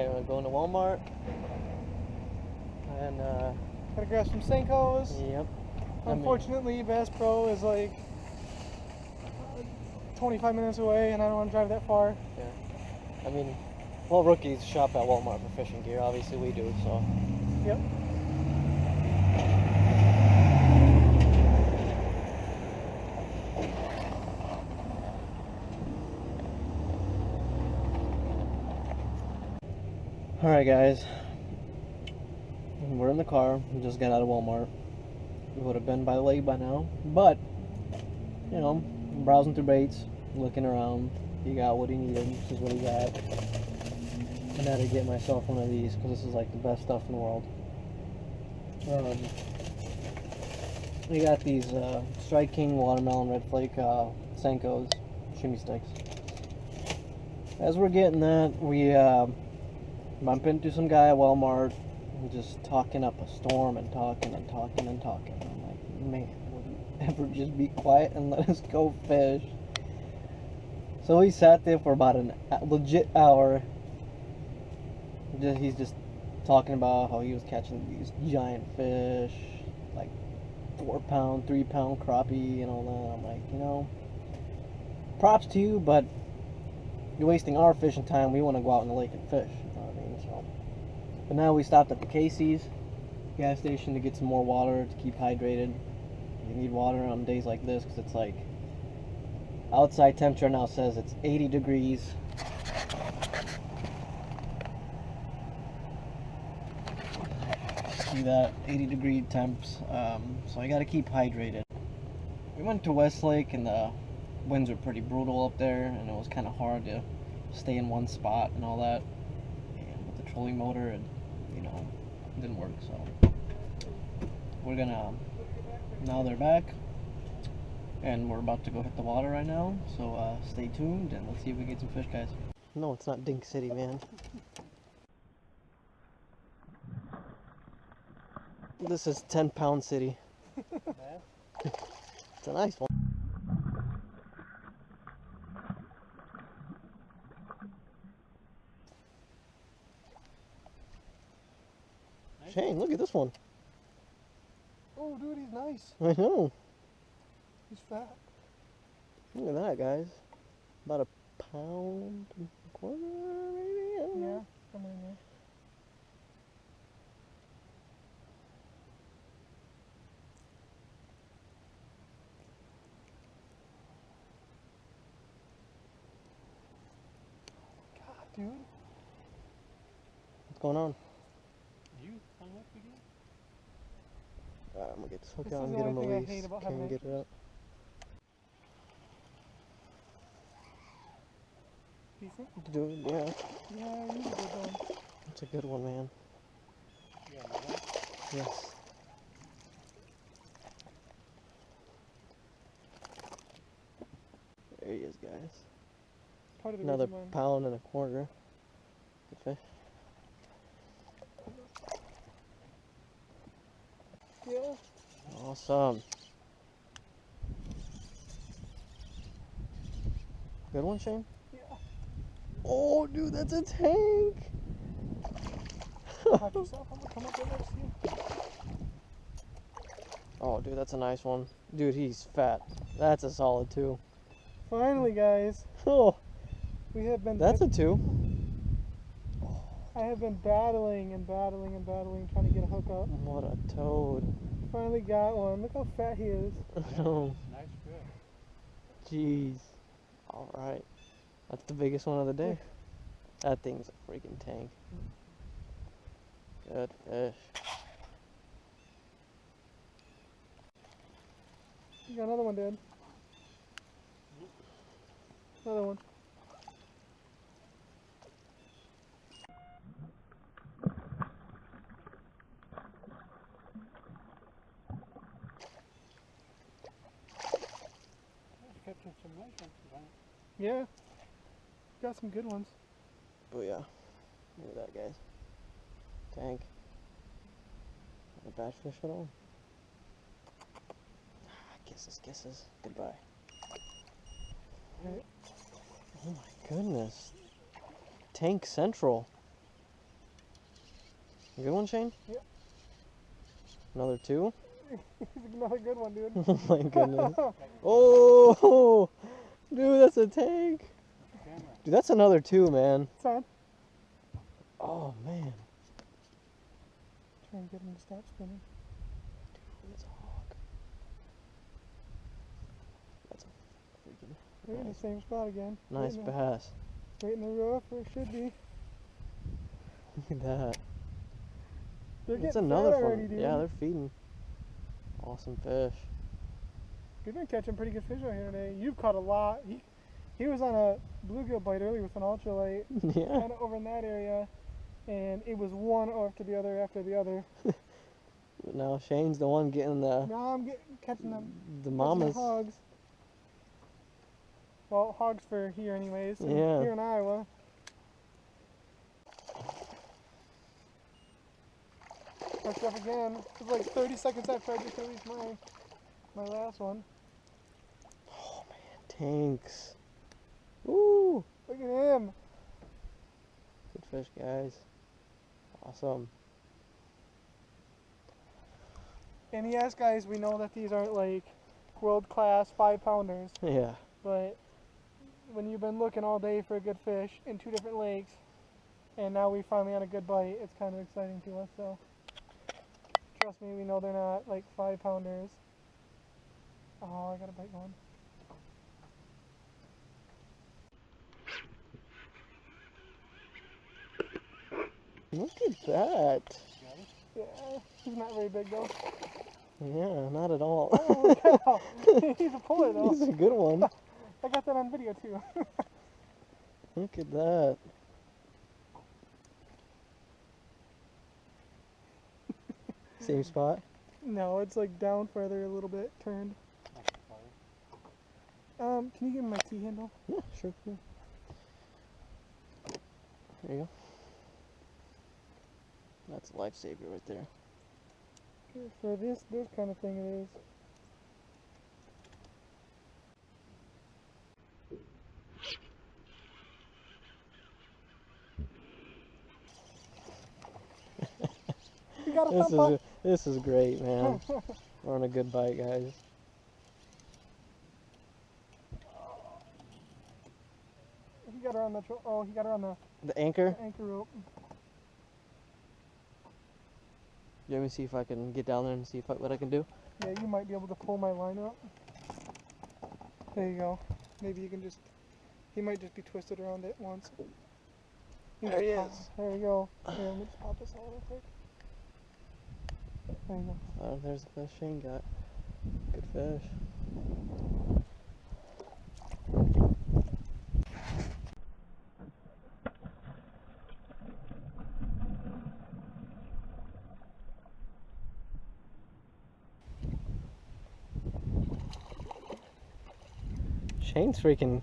Alright, we're going to Walmart. And, gotta grab some Senkos. yep. Unfortunately, Bass Pro is like 25 minutes away, and I don't want to drive that far. Yeah. I mean, well, rookies shop at Walmart for fishing gear. Obviously, we do, so. Yep. Alright, guys. We're in the car. We just got out of Walmart. We would have been by the lake by now. But, you know, browsing through baits, looking around. He got what he needed. This is what he got. I had to get myself one of these because this is like the best stuff in the world. We got these Strike King Watermelon Red Flake Senkos shimmy sticks. As we're getting that, we bump into some guy at Walmart just talking up a storm and talking and talking and talking. I'm like, man, would you ever just be quiet and let us go fish? So we sat there for about a legit hour. He's just talking about how he was catching these giant fish, like 4-pound, 3-pound crappie and all that. I'm like, you know, props to you, but you're wasting our fishing time. We want to go out in the lake and fish. You know what I mean? So, but now we stopped at the Casey's gas station to get some more water to keep hydrated. You need water on days like this because it's like outside temperature now says it's 80 degrees. See that 80-degree temps, so I got to keep hydrated. We went to Westlake and the winds were pretty brutal up there, and it was kind of hard to stay in one spot and all that. And with the trolling motor, it, you know, didn't work. So we're gonna, now they're back, and we're about to go hit the water right now. So stay tuned and let's see if we get some fish, guys. No, it's not Dink City, man. This is 10-pound city. It's a nice one. Shane, look at this one. Oh, dude, he's nice. I know. He's fat. Look at that, guys. About a pound and a quarter, maybe? I don't know. Yeah, somewhere in there. God, dude. What's going on? You hung up again? Alright, I'm gonna get this hook This out is and the get him only thing I released. hate about Can't having get it up. Decent? Dude, yeah. Yeah, he's a good one. That's a good one, man. Yeah, another? Yes. There he is, guys. Part of the Another reason why pound and a quarter. Good fish. Yeah. Awesome. Good one, Shane? Yeah. Oh, dude, that's a tank! Watch yourself. I'm gonna come up right next to you. Oh, dude, that's a nice one. Dude, he's fat. That's a solid 2. Finally, guys. Oh, We have been. that's a 2. I have been battling and battling and battling trying to get a hook up. What a toad. Finally got one. Look how fat he is. Oh, Nice fish. jeez. Alright. That's the biggest one of the day. That thing's a freaking tank. Good fish. You got another one, Dad. Another one. Catching some nice ones tonight. Yeah. Got some good ones. Oh yeah. Look at that, guys. Tank. Not a bad fish at all. Kisses, kisses. Goodbye. Right. Oh my goodness. Tank Central. Good one, Shane? Yep. Another 2? He's another good one, dude. Oh my goodness. Oh! Dude, that's a tank. Dude, that's another 2, man. Son. Oh, man. Try and get him to stop spinning. Dude, that's a hawk. That's a freaking We're in the same spot again. nice bass. Right in the rough where it should be. Look at that. They're That's getting another fat one. already, dude. Yeah, they're feeding. Awesome fish. We've been catching pretty good fish out here today. You've caught a lot. He was on a bluegill bite earlier with an ultralight, Yeah. kind of over in that area, and it was one after the other after the other. But now Shane's the one getting the Now I'm catching them. the Catching mamas. the hogs. Well, hogs for here anyways. And Yeah. Here in Iowa. Hooked up again. It was like 30 seconds after I just released my last one. Oh man, tanks. Woo! Look at him. Good fish, guys. Awesome. And yes, guys, we know that these aren't like world-class 5-pounders, Yeah. but when you've been looking all day for a good fish in 2 different lakes, and now we finally had a good bite, it's kind of exciting to us. So trust me, we know they're not like 5-pounders. Oh, I got a bite going. Look at that. Yeah, he's not very big though. Yeah, not at all. Oh, cow. He's a puller though. He's a good one. I got that on video too. Look at that. Same spot? No, it's like down further a little bit, turned. Can you give me my T handle? Yeah, sure. Yeah. There you go. That's a lifesaver right there. For this kind of thing it is. You got a thump up? This is great, man. We're on a good bite, guys. He got her on the he got her on The anchor? the anchor rope. Let me see if I can get down there and see what I can do. Yeah, you might be able to pull my line up. There you go. Maybe you can just, he might just be twisted around it once. There he pop. is. There you go. Here, let me just pop this out real quick. There you go. Oh, there's the fish Shane got. Good fish. Shane's freaking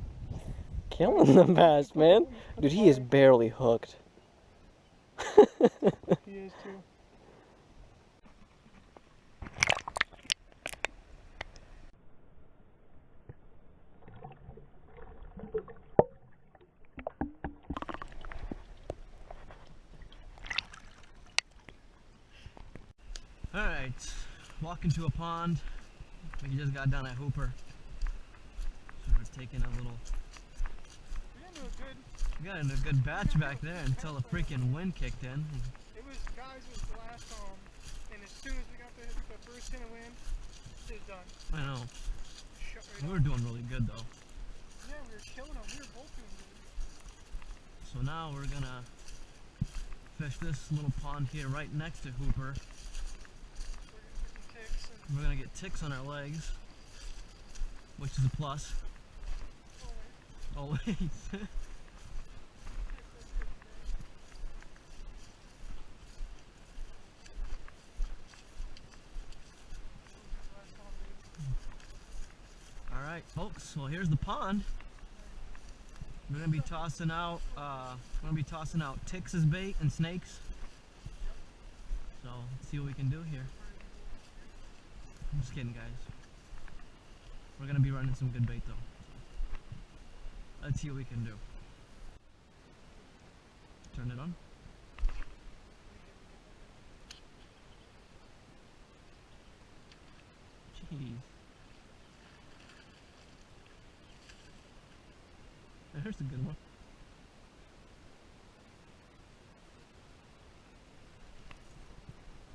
killing the bass, man. Dude, he is barely hooked. He is too. Alright, walking to a pond. We just got done at Hooper. So we're taking a little... We got into a good batch back there until the freaking wind kicked in. It was, guys, it was the last home, and as soon as we got the first hit of wind, it was done. I know. Shut right We off. were doing really good though. Yeah, we were killing them. We were both doing good. So now we're gonna fish this little pond here right next to Hooper. We're gonna get some ticks and We're gonna get ticks on our legs, which is a plus. Always. Alright folks, well here's the pond. We're gonna be tossing out ticks as bait and snakes. So let's see what we can do here. I'm just kidding, guys. We're gonna be running some good bait though. Let's see what we can do. Turn it on. There's a good one.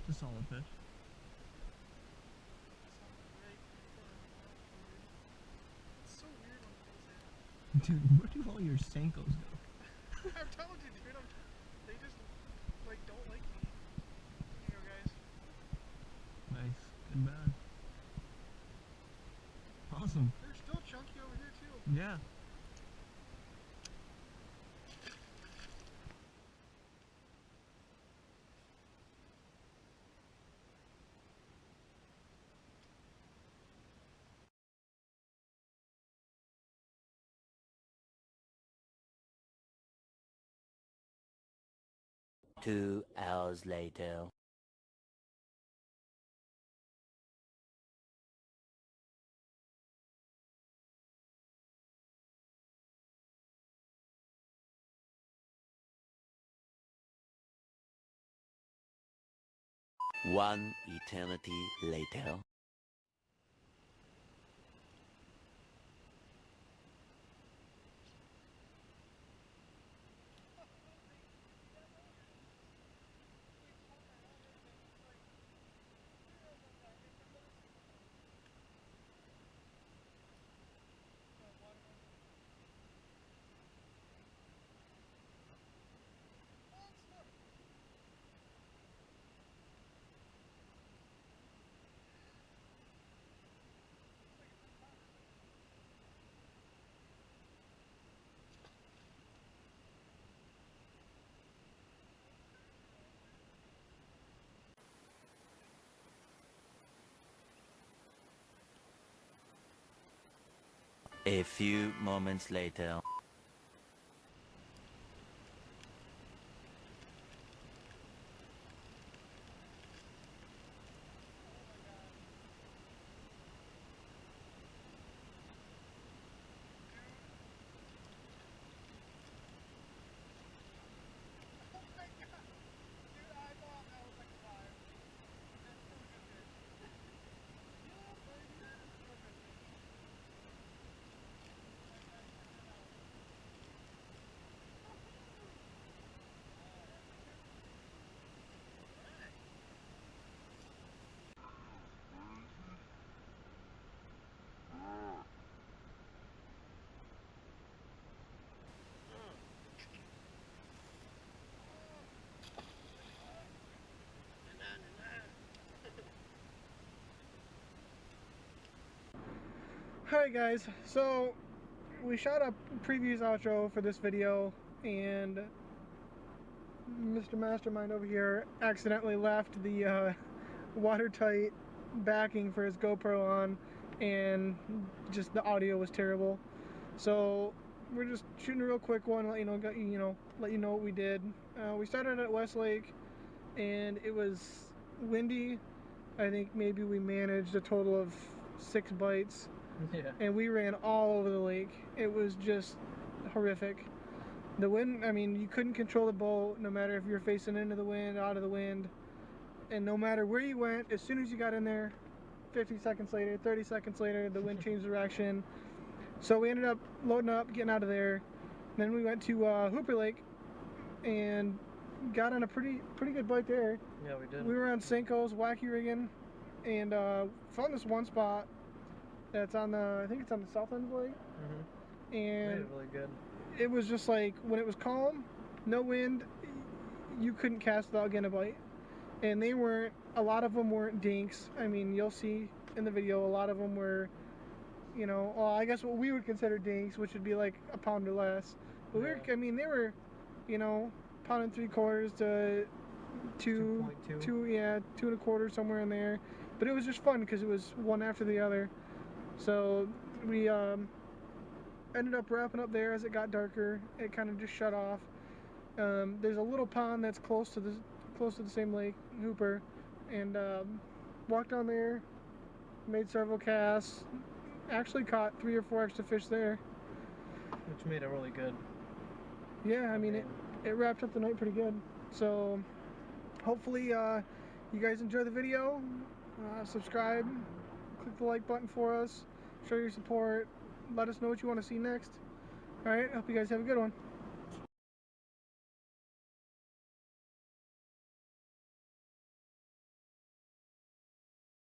It's a solid fish. It's so weird when it does that. Dude, where do all your Senkos go? I'm telling you, dude. They just like don't like me. Here you go, guys. Nice. Good man. Awesome. They're still chunky over here too. Yeah. Two hours later. One eternity later. A few moments later. Alright guys, so we shot a previews outro for this video and Mr. Mastermind over here accidentally left the watertight backing for his GoPro on and just the audio was terrible. So we're just shooting a real quick one, let you know what we did. We started at West Lake and it was windy. I think maybe we managed a total of 6 bites. Yeah. And we ran all over the lake. It was just horrific. The wind, I mean, you couldn't control the boat no matter if you were facing into the wind, out of the wind. And no matter where you went, as soon as you got in there, 50 seconds later, 30 seconds later, the wind changed direction. So we ended up loading up, getting out of there. Then we went to Hooper Lake and got on a pretty good bite there. Yeah, we did. We were on Senkos, wacky rigging, and found this one spot that's on the, I think it's on the south end of the lake. Mm-hmm. And Made it really good. it was just like, when it was calm, no wind, you couldn't cast without getting a bite. And they weren't, a lot of them weren't dinks. I mean, you'll see in the video, a lot of them were, you know, well, I guess what we would consider dinks, which would be like a pound or less. But Yeah. I mean, they were, you know, pound and 3/4 to 2.2. 2 1/4, somewhere in there. But it was just fun because it was one after the other. So we ended up wrapping up there as it got darker. It kind of just shut off. There's a little pond that's close to the same lake, Hooper, and walked down there, made several casts. Actually caught 3 or 4 extra fish there. Which made it really good. Yeah, I mean it wrapped up the night pretty good. So hopefully you guys enjoy the video. Subscribe, click the like button for us, show your support, let us know what you want to see next. Alright, hope you guys have a good one.